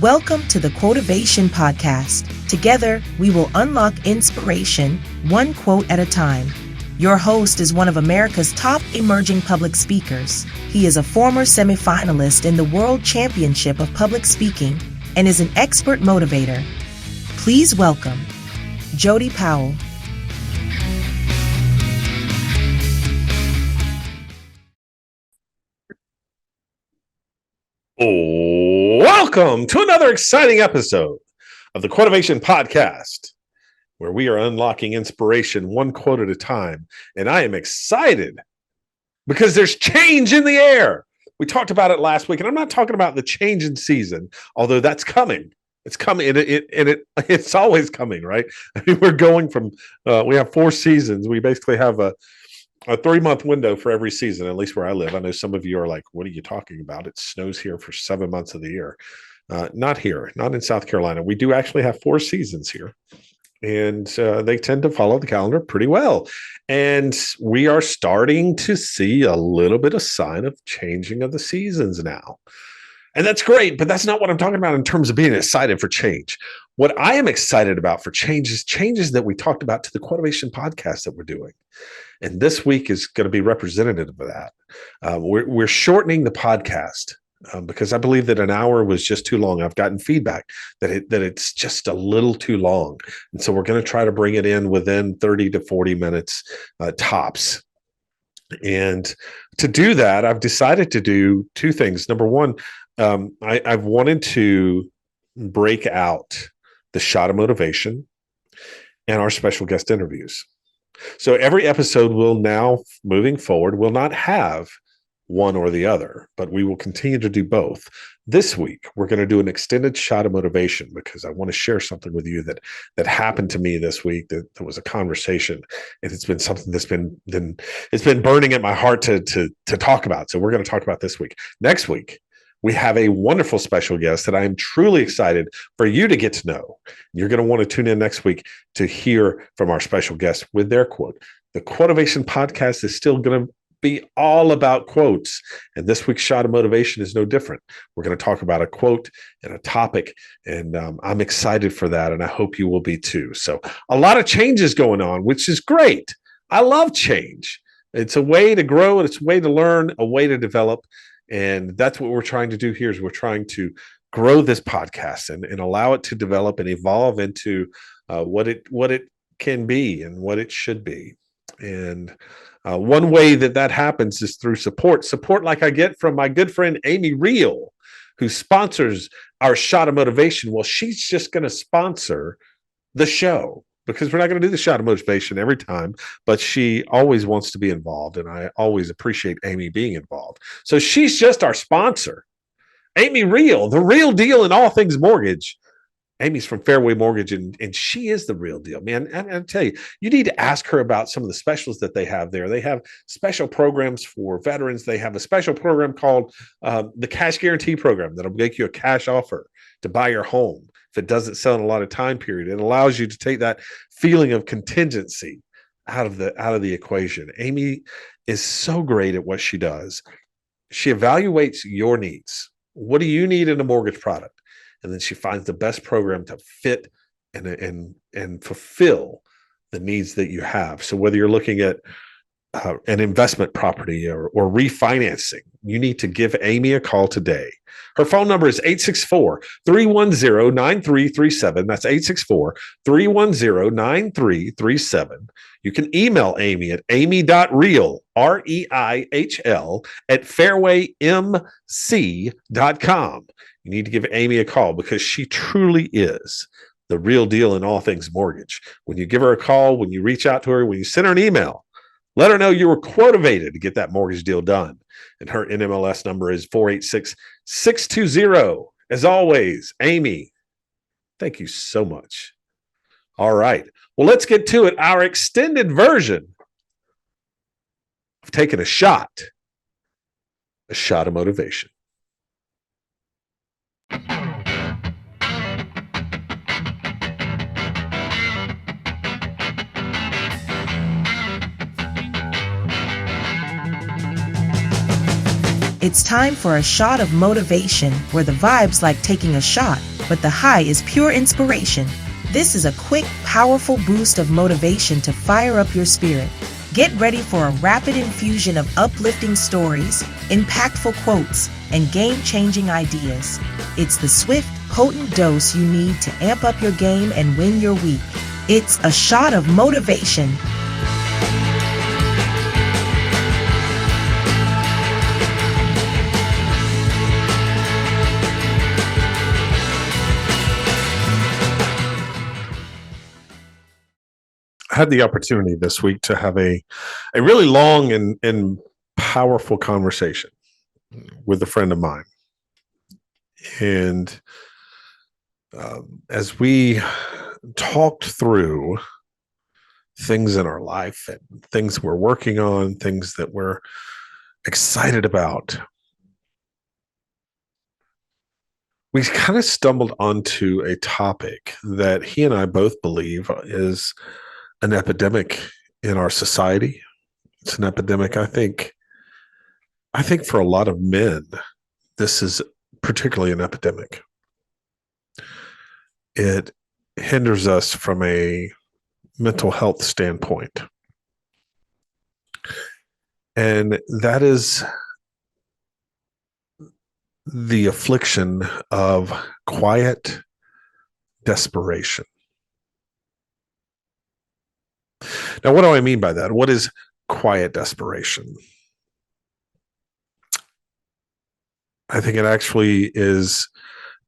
Welcome to the Quotivation Podcast. Together, we will unlock inspiration, one quote at a time. Your host is one of America's top emerging public speakers. He is a former semifinalist in the World Championship of Public Speaking and is an expert motivator. Please welcome Jody Powell. Welcome to another exciting episode of the Quotivation Podcast, where we are unlocking inspiration one quote at a time. And I am excited because there's change in the air. We talked about it last week, and I'm not talking about the change in season, although that's coming. It's coming, and it's always coming, right? I mean, we're going from, we have 4 seasons. We basically have a 3-month window for every season, at least where I live. I know some of you are like, what are you talking about? It snows here for 7 months of the year. Not here, not in South Carolina. We do actually have 4 seasons here, and they tend to follow the calendar pretty well. And we are starting to see a little bit of sign of changing of the seasons now. And that's great, but that's not what I'm talking about in terms of being excited for change. What I am excited about for change is changes that we talked about to the Quotivation Podcast that we're doing. And this week is going to be representative of that. We're shortening the podcast because I believe that an hour was just too long. I've gotten feedback that it's just a little too long. And so we're going to try to bring it in within 30 to 40 minutes tops. And to do that, I've decided to do 2 things. Number one, I've wanted to break out the shot of motivation and our special guest interviews. So every episode will now, moving forward, will not have one or the other, but we will continue to do both. This week, we're going to do an extended shot of motivation because I want to share something with you that happened to me this week. That was a conversation, and it's been something that's been burning at my heart to talk about. So we're going to talk about this week. Next week, we have a wonderful special guest that I am truly excited for you to get to know. You're going to want to tune in next week to hear from our special guest with their quote. The Quotivation Podcast is still going to be all about quotes, and this week's shot of motivation is no different. We're going to talk about a quote and a topic, and I'm excited for that, and I hope you will be too. So a lot of changes going on, which is great. I love change. It's a way to grow, and it's a way to learn, a way to develop. And that's what we're trying to do here is we're trying to grow this podcast and allow it to develop and evolve into what it can be and what it should be. And one way that happens is through support like I get from my good friend Amy Reel, who sponsors our shot of motivation. Well, she's just going to sponsor the show, because we're not going to do the shot of motivation every time, but she always wants to be involved, and I always appreciate Amy being involved. So she's just our sponsor. Amy Reel, the real deal in all things mortgage. Amy's from Fairway Mortgage, and she is the real deal, man. And I tell you, you need to ask her about some of the specials that they have there. They have special programs for veterans. They have a special program called the Cash Guarantee Program that'll make you a cash offer to buy your home if it doesn't sell in a lot of time period. It allows you to take that feeling of contingency out of the equation. Amy is so great at what she does. She evaluates your needs. What do you need in a mortgage product? And then she finds the best program to fit and fulfill the needs that you have. So whether you're looking at an investment property or refinancing, you need to give Amy a call today. Her phone number is 864-310-9337. That's 864-310-9337. You can email Amy at amy.reel, REIHL, at fairwaymc.com. You need to give Amy a call because she truly is the real deal in all things mortgage. When you give her a call, when you reach out to her, when you send her an email, let her know you were quotivated to get that mortgage deal done. And her NMLS number is 486620. As always, Amy, thank you so much. All right. Well, let's get to it. Our extended version of taking a shot of motivation. It's time for a shot of motivation where the vibe's like taking a shot, but the high is pure inspiration. This is a quick, powerful boost of motivation to fire up your spirit. Get ready for a rapid infusion of uplifting stories, impactful quotes, and game-changing ideas. It's the swift, potent dose you need to amp up your game and win your week. It's a shot of motivation. I had the opportunity this week to have a really long and powerful conversation with a friend of mine. And as we talked through things in our life and things we're working on, things that we're excited about, we kind of stumbled onto a topic that he and I both believe is an epidemic in our society. It's an epidemic, I think for a lot of men, this is particularly an epidemic. It hinders us from a mental health standpoint. And that is the affliction of quiet desperation. Now, what do I mean by that? What is quiet desperation? I think it actually is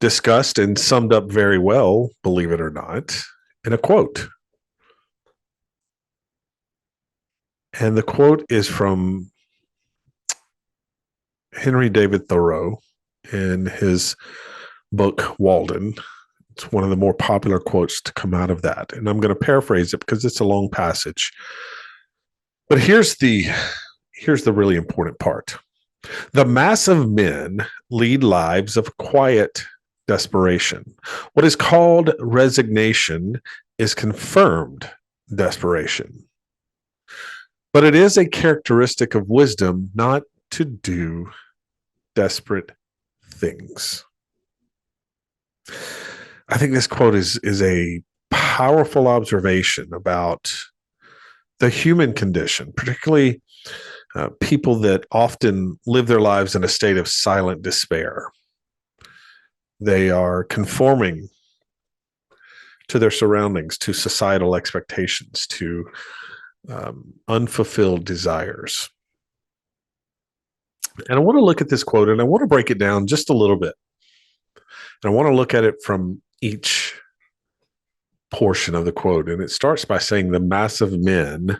discussed and summed up very well, believe it or not, in a quote. And the quote is from Henry David Thoreau in his book, Walden. It's one of the more popular quotes to come out of that. And I'm going to paraphrase it because it's a long passage. But here's the really important part. The mass of men lead lives of quiet desperation. What is called resignation is confirmed desperation. But it is a characteristic of wisdom not to do desperate things. I think this quote is a powerful observation about the human condition, particularly people that often live their lives in a state of silent despair. They are conforming to their surroundings, to societal expectations, to unfulfilled desires. And I want to look at this quote and I want to break it down just a little bit. And I want to look at it from each portion of the quote. And it starts by saying the mass of men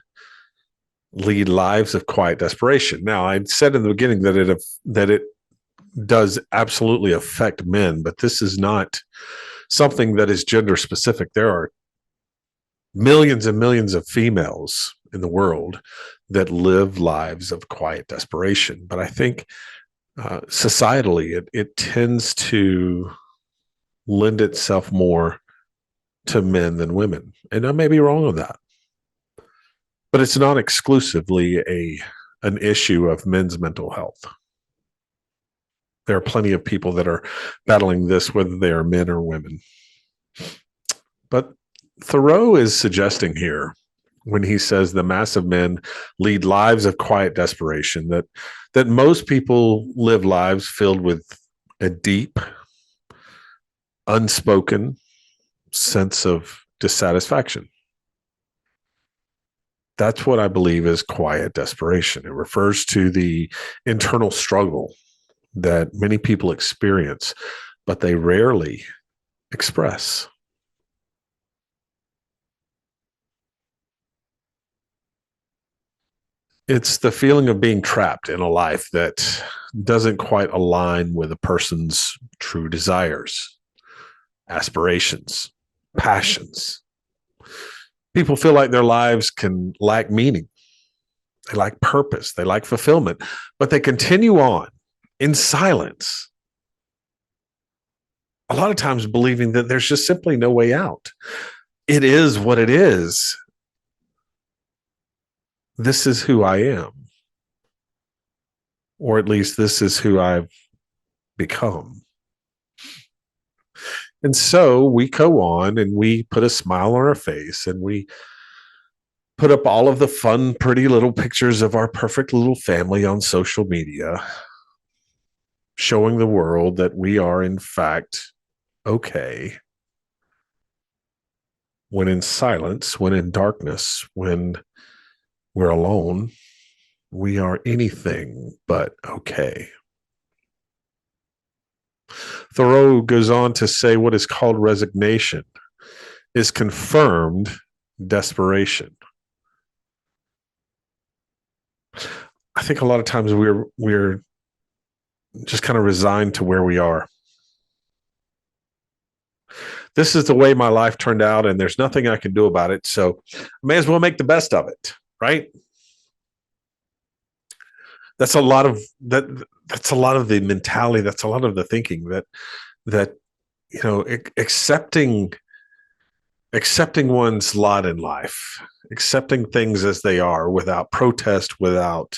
lead lives of quiet desperation. Now, I said in the beginning that it does absolutely affect men, but this is not something that is gender specific. There are millions and millions of females in the world that live lives of quiet desperation. But I think societally, it tends to lend itself more to men than women. And I may be wrong on that. But it's not exclusively an issue of men's mental health. There are plenty of people that are battling this, whether they are men or women. But Thoreau is suggesting here, when he says the mass of men lead lives of quiet desperation, that most people live lives filled with a deep, unspoken sense of dissatisfaction. That's what I believe is quiet desperation. It refers to the internal struggle that many people experience, but they rarely express. It's the feeling of being trapped in a life that doesn't quite align with a person's true desires, aspirations, passions. People feel like their lives can lack meaning. They lack purpose. They lack fulfillment, but they continue on in silence. A lot of times believing that there's just simply no way out. It is what it is. This is who I am. or at least this is who I've become. And so we go on and we put a smile on our face and we put up all of the fun, pretty little pictures of our perfect little family on social media, showing the world that we are, in fact, okay. When in silence, when in darkness, when we're alone, we are anything but okay. Thoreau goes on to say what is called resignation is confirmed desperation. I think a lot of times we're just kind of resigned to where we are. This is the way my life turned out, and there's nothing I can do about it. So I may as well make the best of it, right? That's a lot of that. That's a lot of the mentality. That's a lot of the thinking that accepting one's lot in life, accepting things as they are, without protest, without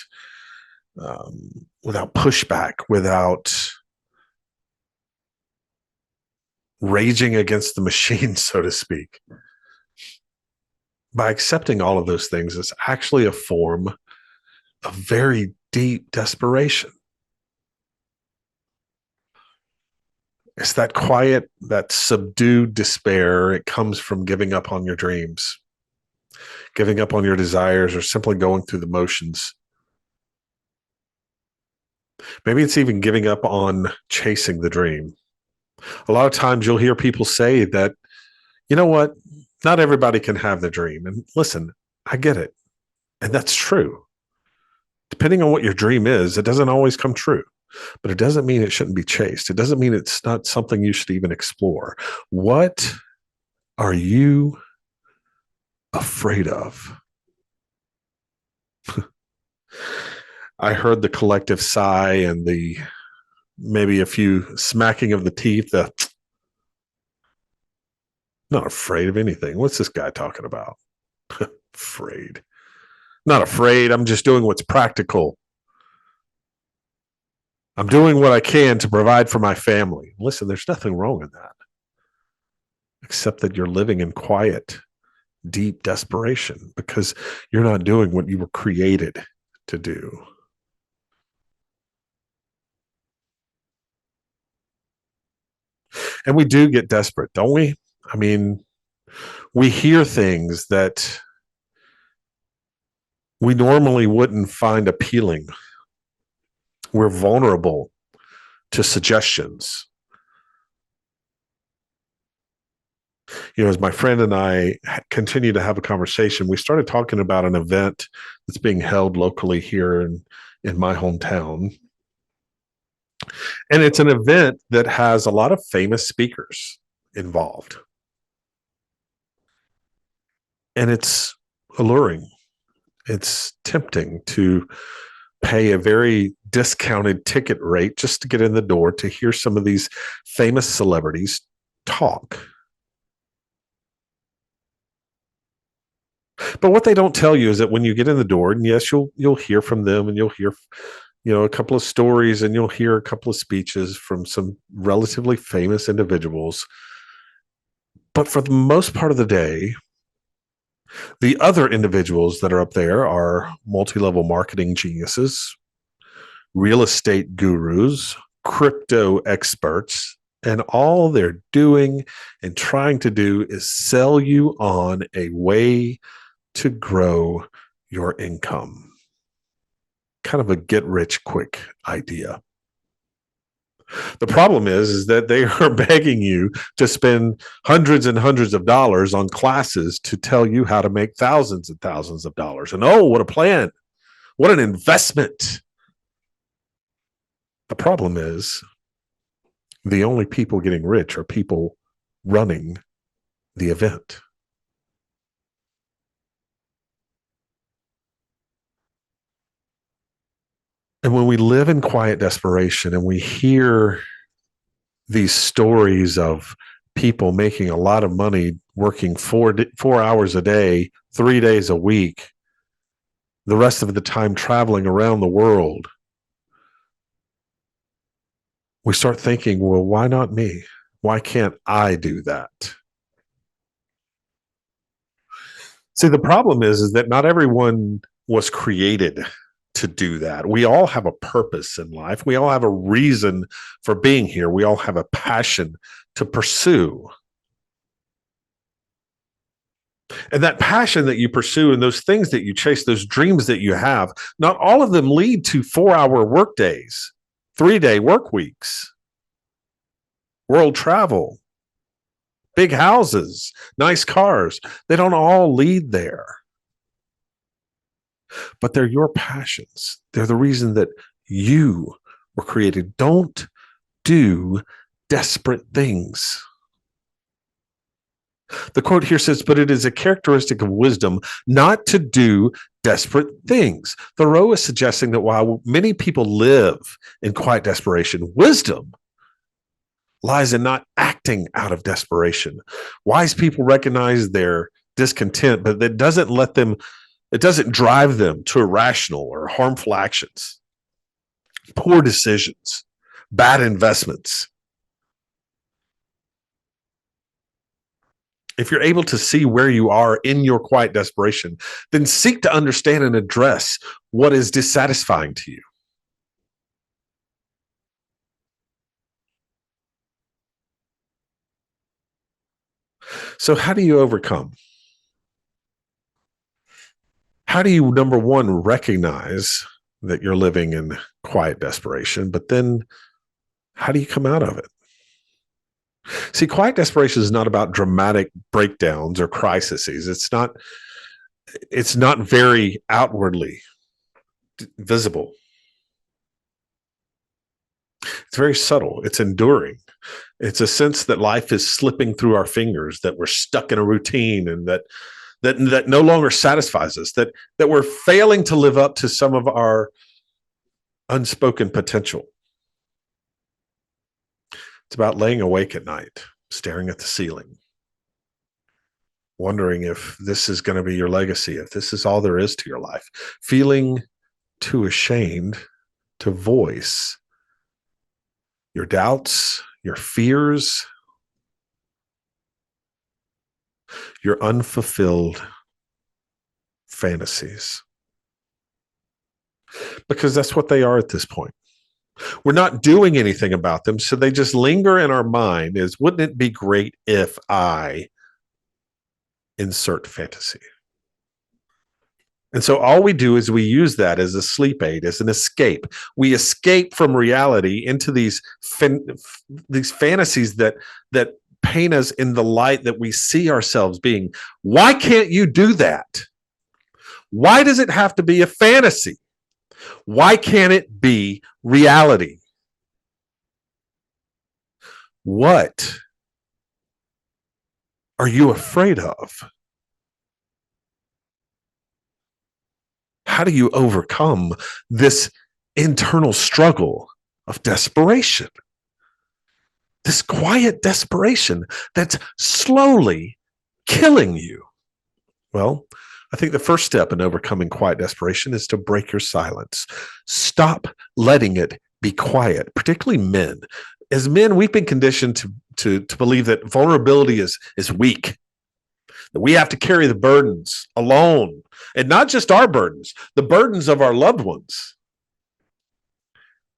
pushback, without raging against the machine, so to speak. By accepting all of those things, it's actually a form of very deep desperation. It's that quiet, that subdued despair. It comes from giving up on your dreams, giving up on your desires, or simply going through the motions. Maybe it's even giving up on chasing the dream. A lot of times you'll hear people say that, you know what, not everybody can have the dream. And listen, I get it. And that's true. Depending on what your dream is, it doesn't always come true. But it doesn't mean it shouldn't be chased. It doesn't mean it's not something you should even explore. What are you afraid of? I heard the collective sigh and the maybe a few smacking of the teeth. Not afraid of anything. What's this guy talking about? Afraid. Not afraid. I'm just doing what's practical. I'm doing what I can to provide for my family. Listen, there's nothing wrong in that, except that you're living in quiet, deep desperation because you're not doing what you were created to do. And we do get desperate, don't we? I mean, we hear things that we normally wouldn't find appealing. We're vulnerable to suggestions. You know, as my friend and I continue to have a conversation, we started talking about an event that's being held locally here in my hometown. And it's an event that has a lot of famous speakers involved. And it's alluring. It's tempting to pay a very discounted ticket rate just to get in the door to hear some of these famous celebrities talk. But what they don't tell you is that when you get in the door, and yes, you'll hear from them, and you'll hear, a couple of stories, and you'll hear a couple of speeches from some relatively famous individuals. But for the most part of the day, the other individuals that are up there are multi-level marketing geniuses, real estate gurus, crypto experts, and all they're doing and trying to do is sell you on a way to grow your income. Kind of a get-rich-quick idea. The problem is that they are begging you to spend hundreds and hundreds of dollars on classes to tell you how to make thousands and thousands of dollars. And oh, what a plan. What an investment. The problem is the only people getting rich are people running the event. And when we live in quiet desperation and we hear these stories of people making a lot of money working 4 hours a day, 3 days a week, the rest of the time traveling around the world, we start thinking, well, why not me? Why can't I do that? See, the problem is that not everyone was created to do that. We all have a purpose in life. We all have a reason for being here. We all have a passion to pursue. And that passion that you pursue and those things that you chase, those dreams that you have, not all of them lead to 4-hour work days, 3-day work weeks, world travel, big houses, nice cars. They don't all lead there. But they're your passions. They're the reason that you were created. Don't do desperate things. The quote here says, but it is a characteristic of wisdom not to do desperate things. Thoreau is suggesting that while many people live in quiet desperation, wisdom lies in not acting out of desperation. Wise people recognize their discontent, but that doesn't it doesn't drive them to irrational or harmful actions, poor decisions, bad investments. If you're able to see where you are in your quiet desperation, then seek to understand and address what is dissatisfying to you. So how do you overcome? How do you, number one, recognize that you're living in quiet desperation, but then how do you come out of it? See, quiet desperation is not about dramatic breakdowns or crises. It's not very outwardly visible. It's very subtle. It's enduring. It's a sense that life is slipping through our fingers, that we're stuck in a routine and that no longer satisfies us, that we're failing to live up to some of our unspoken potential. It's about laying awake at night, staring at the ceiling, wondering if this is going to be your legacy, if this is all there is to your life, feeling too ashamed to voice your doubts, your fears, your unfulfilled fantasies. Because that's what they are at this point. We're not doing anything about them, so they just linger in our mind as, wouldn't it be great if I insert fantasy? And so all we do is we use that as a sleep aid, as an escape. We escape from reality into these fantasies that paint us in the light that we see ourselves being. Why can't you do that? Why does it have to be a fantasy? Why can't it be reality? What are you afraid of? How do you overcome this internal struggle of desperation? This quiet desperation that's slowly killing you. Well, I think the first step in overcoming quiet desperation is to break your silence. Stop letting it be quiet, particularly men. As men, we've been conditioned to believe that vulnerability is weak, that we have to carry the burdens alone, and not just our burdens, the burdens of our loved ones.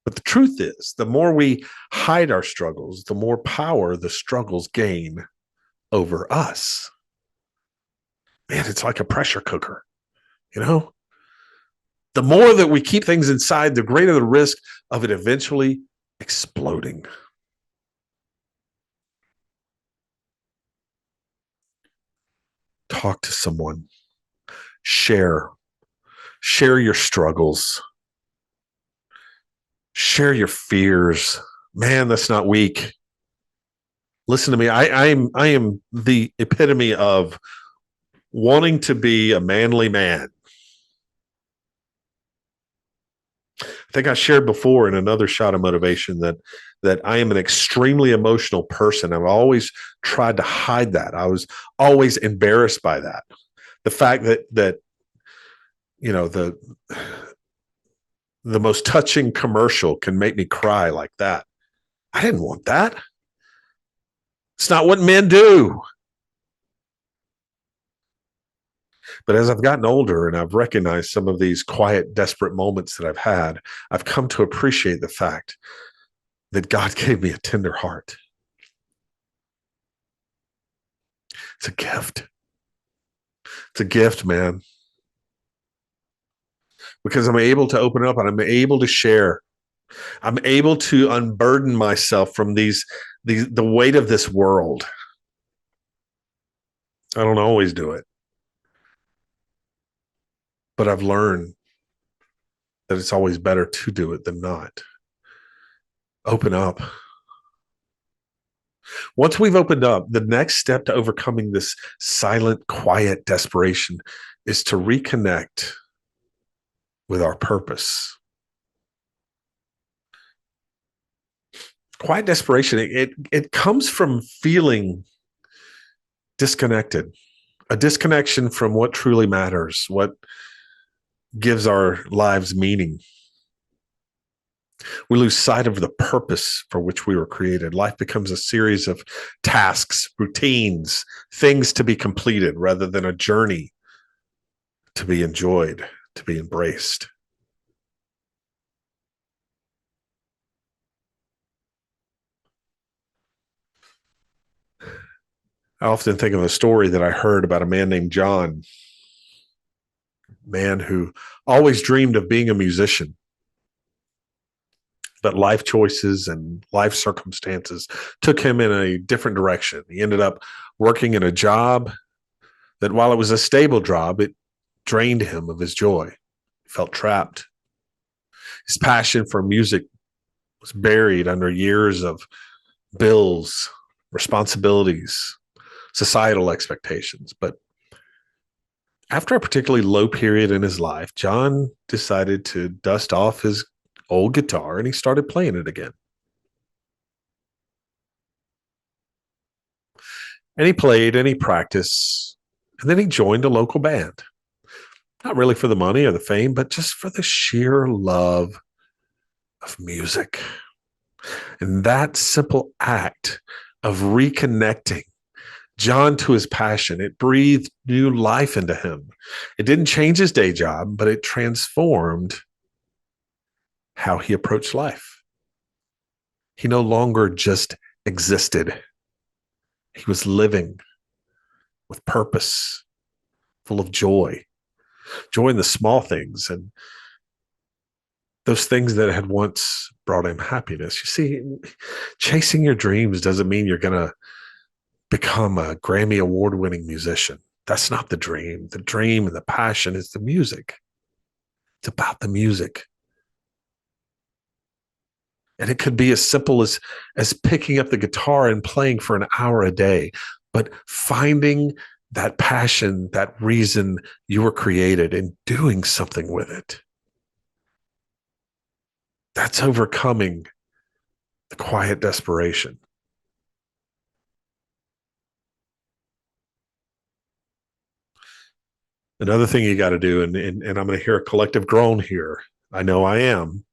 But the truth is, the more we hide our struggles, the more power the struggles gain over us. Man, it's like a pressure cooker, you know? The more that we keep things inside, the greater the risk of it eventually exploding. Talk to someone. Share your struggles. Share your fears. Man, that's not weak. Listen to me. I am the epitome of wanting to be a manly man. I think I shared before in another shot of motivation that I am an extremely emotional person. I've always tried to hide that. I was always embarrassed by that. The fact that you know, the most touching commercial can make me cry like that. I didn't want that. It's not what men do. But as I've gotten older and I've recognized some of these quiet, desperate moments that I've had, I've come to appreciate the fact that God gave me a tender heart. It's a gift. It's a gift, man. Because I'm able to open up and I'm able to share. I'm able to unburden myself from the weight of this world. I don't always do it. But I've learned that it's always better to do it than not. Open up. Once we've opened up, the next step to overcoming this silent, quiet desperation is to reconnect with our purpose. Quiet desperation, it comes from feeling disconnected, a disconnection from what truly matters, what gives our lives meaning. We lose sight of the purpose for which we were created. Life becomes a series of tasks, routines, things to be completed rather than a journey to be enjoyed, to be embraced. I often think of a story that I heard about a man named John, a man who always dreamed of being a musician. But life choices and life circumstances took him in a different direction. He ended up working in a job that, while it was a stable job, it drained him of his joy. He felt trapped. His passion for music was buried under years of bills, responsibilities, societal expectations. But after a particularly low period in his life, John decided to dust off his old guitar and he started playing it again. And he played and he practiced. And then he joined a local band. Not really for the money or the fame, but just for the sheer love of music. And that simple act of reconnecting John to his passion, it breathed new life into him. It didn't change his day job, but it transformed how he approached life. He no longer just existed. He was living with purpose, full of joy in the small things and those things that had once brought him happiness. You see, chasing your dreams doesn't mean you're going to become a Grammy award-winning musician. That's not the dream. The dream and the passion is the music. It's about the music. And it could be as simple as picking up the guitar and playing for an hour a day, but finding that passion, that reason you were created and doing something with it. That's overcoming the quiet desperation. Another thing you got to do, and I'm going to hear a collective groan here. I know I am.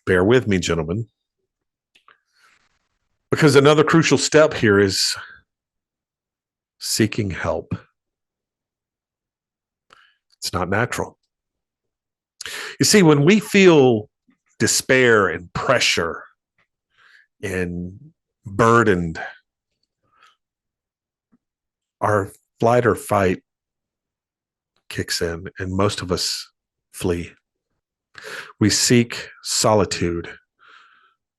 Bear with me, gentlemen. Because another crucial step here is seeking help. It's not natural. You see, when we feel despair and pressure and burdened, our flight or fight kicks in, and most of us flee. We seek solitude.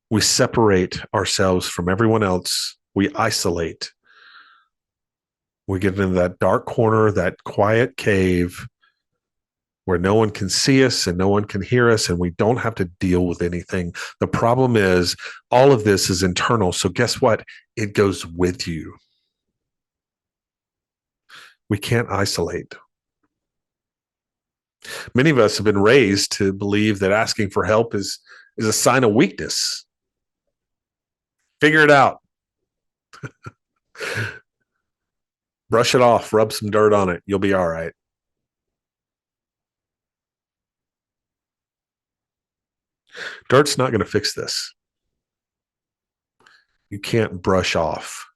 We separate ourselves from everyone else. We isolate. We get into that dark corner, that quiet cave where no one can see us and no one can hear us, and we don't have to deal with anything. The problem is all of this is internal. So guess what? It goes with you. We can't isolate. Many of us have been raised to believe that asking for help is a sign of weakness. Figure it out. Brush it off, rub some dirt on it. You'll be all right. Dirt's not going to fix this. You can't brush off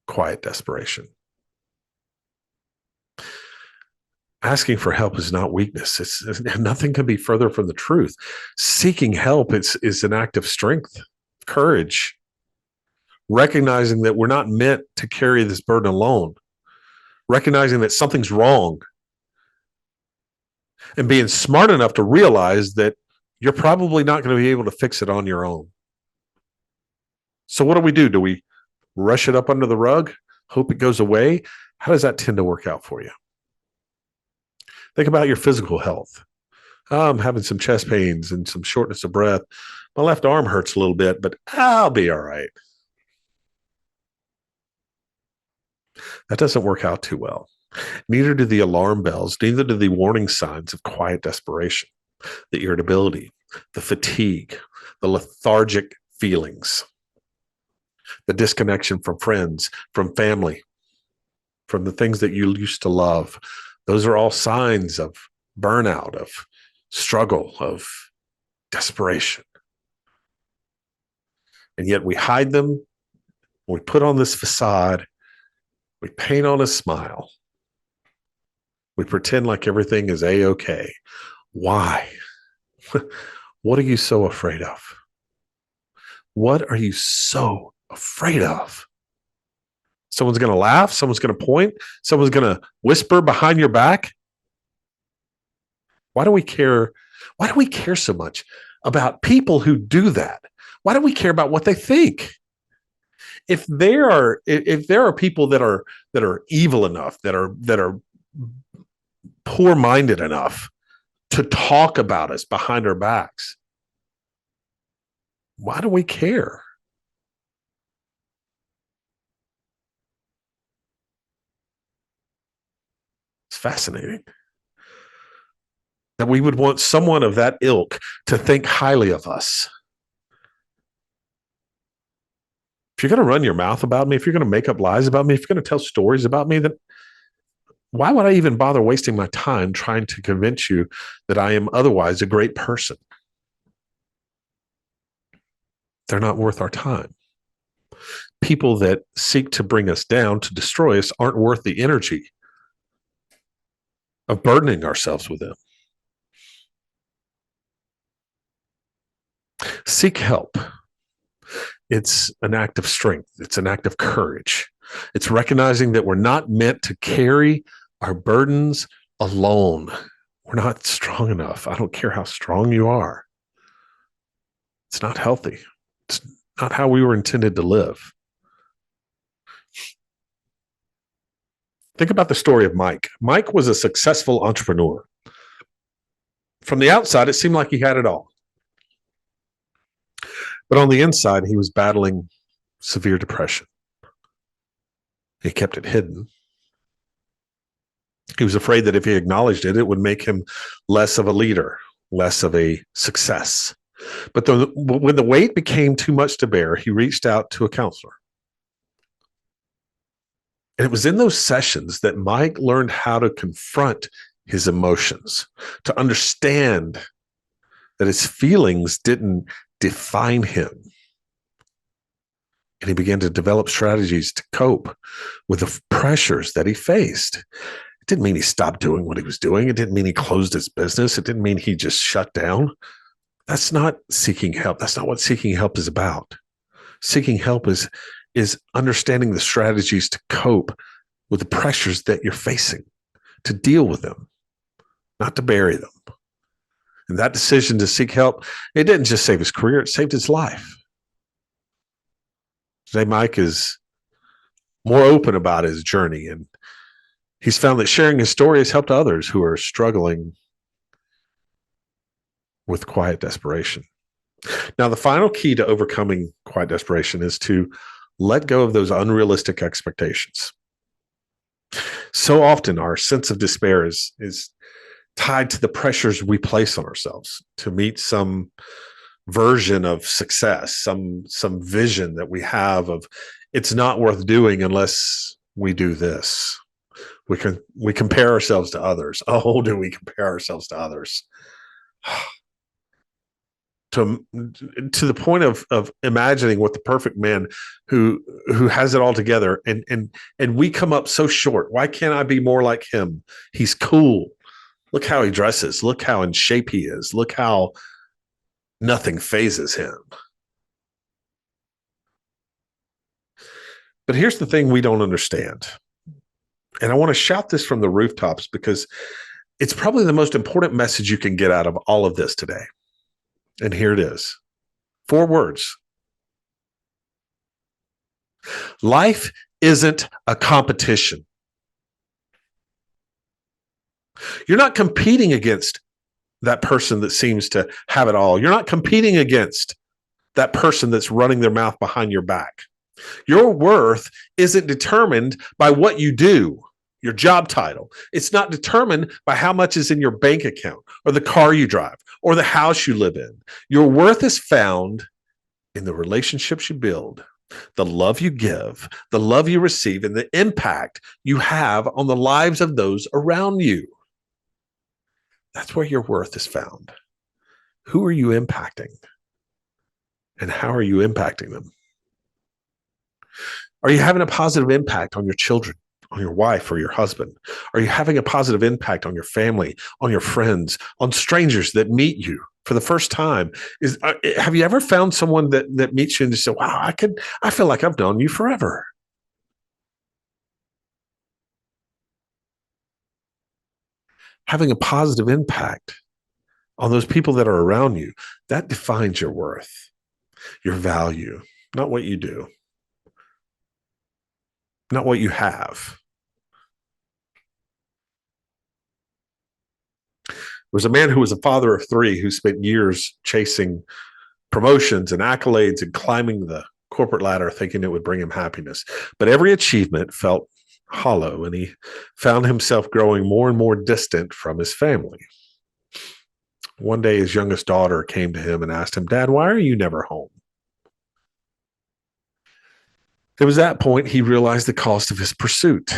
quiet desperation. Asking for help is not weakness. Nothing can be further from the truth. Seeking help is an act of strength, courage, recognizing that we're not meant to carry this burden alone, recognizing that something's wrong, and being smart enough to realize that you're probably not going to be able to fix it on your own. So what do? Do we rush it up under the rug, hope it goes away? How does that tend to work out for you? Think about your physical health. I'm having some chest pains and some shortness of breath. My left arm hurts a little bit, but I'll be all right. That doesn't work out too well. Neither do the alarm bells, neither do the warning signs of quiet desperation, the irritability, the fatigue, the lethargic feelings, the disconnection from friends, from family, from the things that you used to love. Those are all signs of burnout, of struggle, of desperation. And yet we hide them. We put on this facade. We paint on a smile. We pretend like everything is A-okay. Why? What are you so afraid of? What are you so afraid of? Someone's going to laugh. Someone's going to point. Someone's going to whisper behind your back. Why do we care? Why do we care so much about people who do that? Why do we care about what they think? If there are people that are evil enough, that are poor-minded enough to talk about us behind our backs, why do we care? It's fascinating that we would want someone of that ilk to think highly of us. If you're going to run your mouth about me, if you're going to make up lies about me, if you're going to tell stories about me, then why would I even bother wasting my time trying to convince you that I am otherwise a great person? They're not worth our time. People that seek to bring us down, to destroy us, aren't worth the energy of burdening ourselves with them. Seek help. It's an act of strength. It's an act of courage. It's recognizing that we're not meant to carry our burdens alone. We're not strong enough. I don't care how strong you are. It's not healthy. It's not how we were intended to live. Think about the story of Mike. Mike was a successful entrepreneur. From the outside, it seemed like he had it all. But on the inside, he was battling severe depression. He kept it hidden. He was afraid that if he acknowledged it, it would make him less of a leader, less of a success. But when the weight became too much to bear, he reached out to a counselor. And it was in those sessions that Mike learned how to confront his emotions, to understand that his feelings didn't define him. And he began to develop strategies to cope with the pressures that he faced. It didn't mean he stopped doing what he was doing. It didn't mean he closed his business. It didn't mean he just shut down. That's not seeking help. That's not what seeking help is about. Seeking help is understanding the strategies to cope with the pressures that you're facing, to deal with them, not to bury them. And that decision to seek help, it didn't just save his career, it saved his life. Today, Mike is more open about his journey, and he's found that sharing his story has helped others who are struggling with quiet desperation. Now, the final key to overcoming quiet desperation is to let go of those unrealistic expectations. So often, our sense of despair is tied to the pressures we place on ourselves to meet some version of success, some vision that we have of it's not worth doing unless we do this. We compare ourselves to others. Oh, do we compare ourselves to others? to the point of imagining what the perfect man who has it all together, and we come up so short. Why can't I be more like him? He's cool. Look how he dresses. Look how in shape he is. Look how nothing phases him. But here's the thing we don't understand. And I want to shout this from the rooftops because it's probably the most important message you can get out of all of this today. And here it is. 4 words. Life isn't a competition. You're not competing against that person that seems to have it all. You're not competing against that person that's running their mouth behind your back. Your worth isn't determined by what you do, your job title. It's not determined by how much is in your bank account or the car you drive or the house you live in. Your worth is found in the relationships you build, the love you give, the love you receive, and the impact you have on the lives of those around you. That's where your worth is found. Who are you impacting? And how are you impacting them? Are you having a positive impact on your children, on your wife or your husband? Are you having a positive impact on your family, on your friends, on strangers that meet you for the first time? Have you ever found someone that meets you and just say, wow, I feel like I've known you forever? Having a positive impact on those people that are around you, that defines your worth, your value, not what you do, not what you have. There was a man who was a father of 3 who spent years chasing promotions and accolades and climbing the corporate ladder thinking it would bring him happiness. But every achievement felt hollow, and he found himself growing more and more distant from his family. One day, his youngest daughter came to him and asked him, "Dad, why are you never home?" It was that point he realized the cost of his pursuit.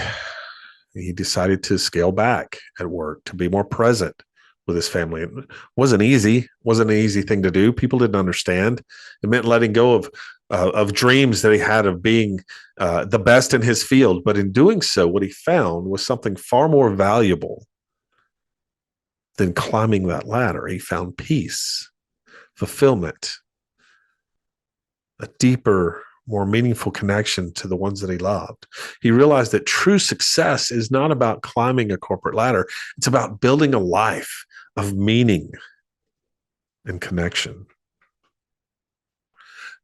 He decided to scale back at work, to be more present with his family. It wasn't easy. Wasn't an easy thing to do. People didn't understand. It meant letting go of dreams that he had of being the best in his field. But in doing so, what he found was something far more valuable than climbing that ladder. He found peace, fulfillment, a deeper, more meaningful connection to the ones that he loved. He realized that true success is not about climbing a corporate ladder. It's about building a life of meaning and connection.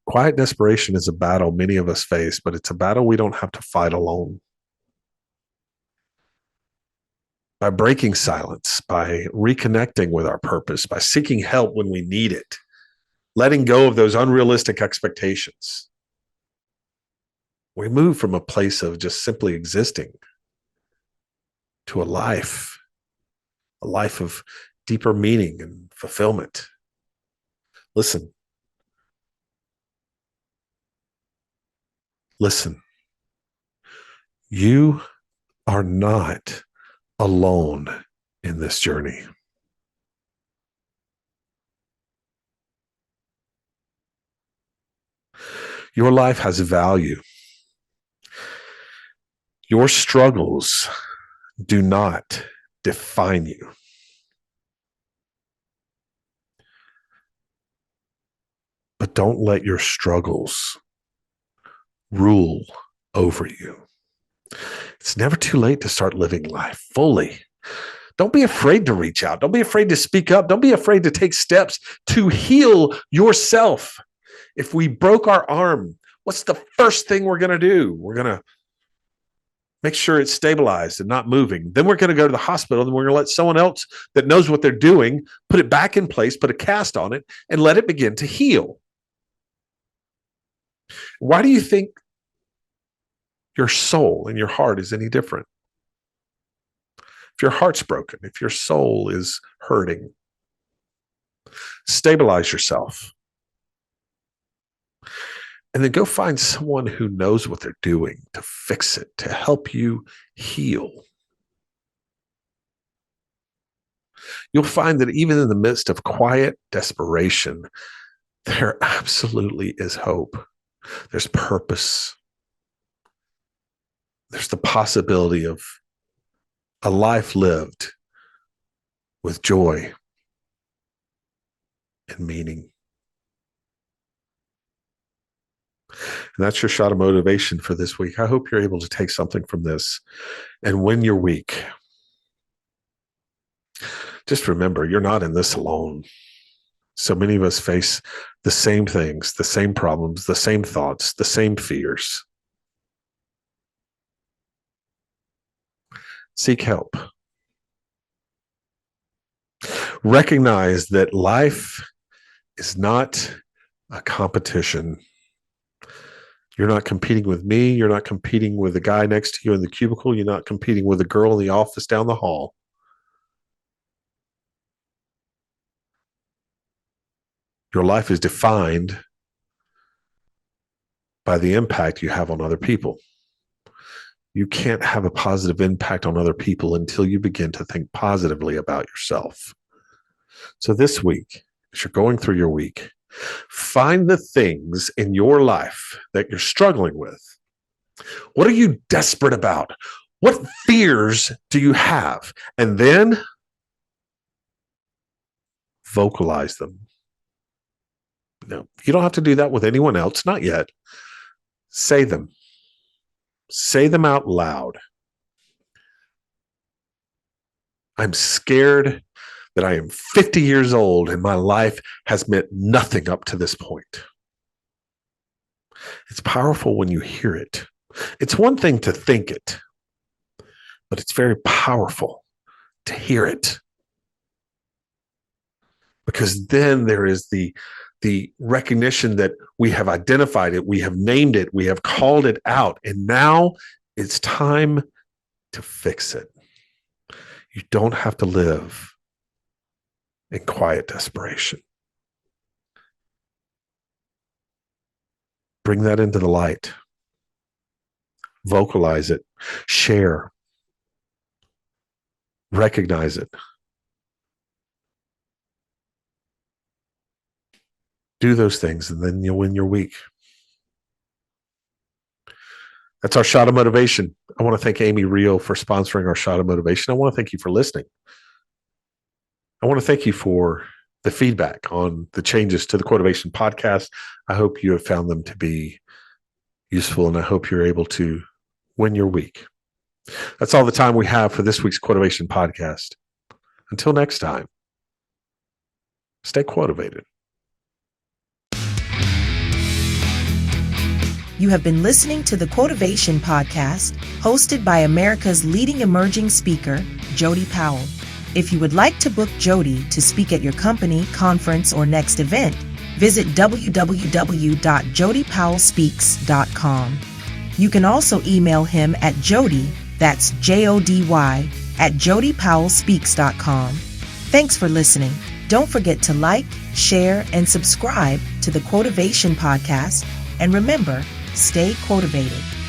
Quiet desperation is a battle many of us face, but it's a battle we don't have to fight alone. By breaking silence, by reconnecting with our purpose, by seeking help when we need it, letting go of those unrealistic expectations, we move from a place of just simply existing to a life of deeper meaning and fulfillment. Listen. You are not alone in this journey. Your life has value. Your struggles do not define you. But don't let your struggles rule over you. It's never too late to start living life fully. Don't be afraid to reach out. Don't be afraid to speak up. Don't be afraid to take steps to heal yourself. If we broke our arm, what's the first thing we're going to do? We're going to make sure it's stabilized and not moving. Then we're going to go to the hospital and we're going to let someone else that knows what they're doing put it back in place, put a cast on it, and let it begin to heal. Why do you think your soul and your heart is any different? If your heart's broken, if your soul is hurting, stabilize yourself. And then go find someone who knows what they're doing to fix it, to help you heal. you'll find that even in the midst of quiet desperation, there absolutely is hope. There's purpose. There's the possibility of a life lived with joy and meaning. And that's your shot of motivation for this week. I hope you're able to take something from this and win your week. Just remember, you're not in this alone. So many of us face the same things, the same problems, the same thoughts, the same fears. Seek help. Recognize that life is not a competition. You're not competing with me. You're not competing with the guy next to you in the cubicle. You're not competing with the girl in the office down the hall. Your life is defined by the impact you have on other people. You can't have a positive impact on other people until you begin to think positively about yourself. So this week, as you're going through your week, find the things in your life that you're struggling with. What are you desperate about? What fears do you have? And then vocalize them. No, you don't have to do that with anyone else, not yet. Say them. Say them out loud. I'm scared that I am 50 years old and my life has meant nothing up to this point. It's powerful when you hear it. It's one thing to think it, but it's very powerful to hear it. Because then there is the recognition that we have identified it, we have named it, we have called it out, and now it's time to fix it. You don't have to live in quiet desperation. Bring that into the light. Vocalize it. Share. Recognize it. Do those things, and then you'll win your week. That's our shot of motivation. I want to thank Amy Rio for sponsoring our shot of motivation. I want to thank you for listening. I want to thank you for the feedback on the changes to the Quotivation Podcast. I hope you have found them to be useful, and I hope you're able to win your week. That's all the time we have for this week's Quotivation Podcast. Until next time, stay quotivated. You have been listening to the Quotivation Podcast, hosted by America's leading emerging speaker, Jody Powell. If you would like to book Jody to speak at your company, conference, or next event, visit www.jodypowellspeaks.com. You can also email him at Jody, that's Jody, at jodypowellspeaks.com. Thanks for listening. Don't forget to like, share, and subscribe to the Quotivation Podcast. And remember, stay quotivated.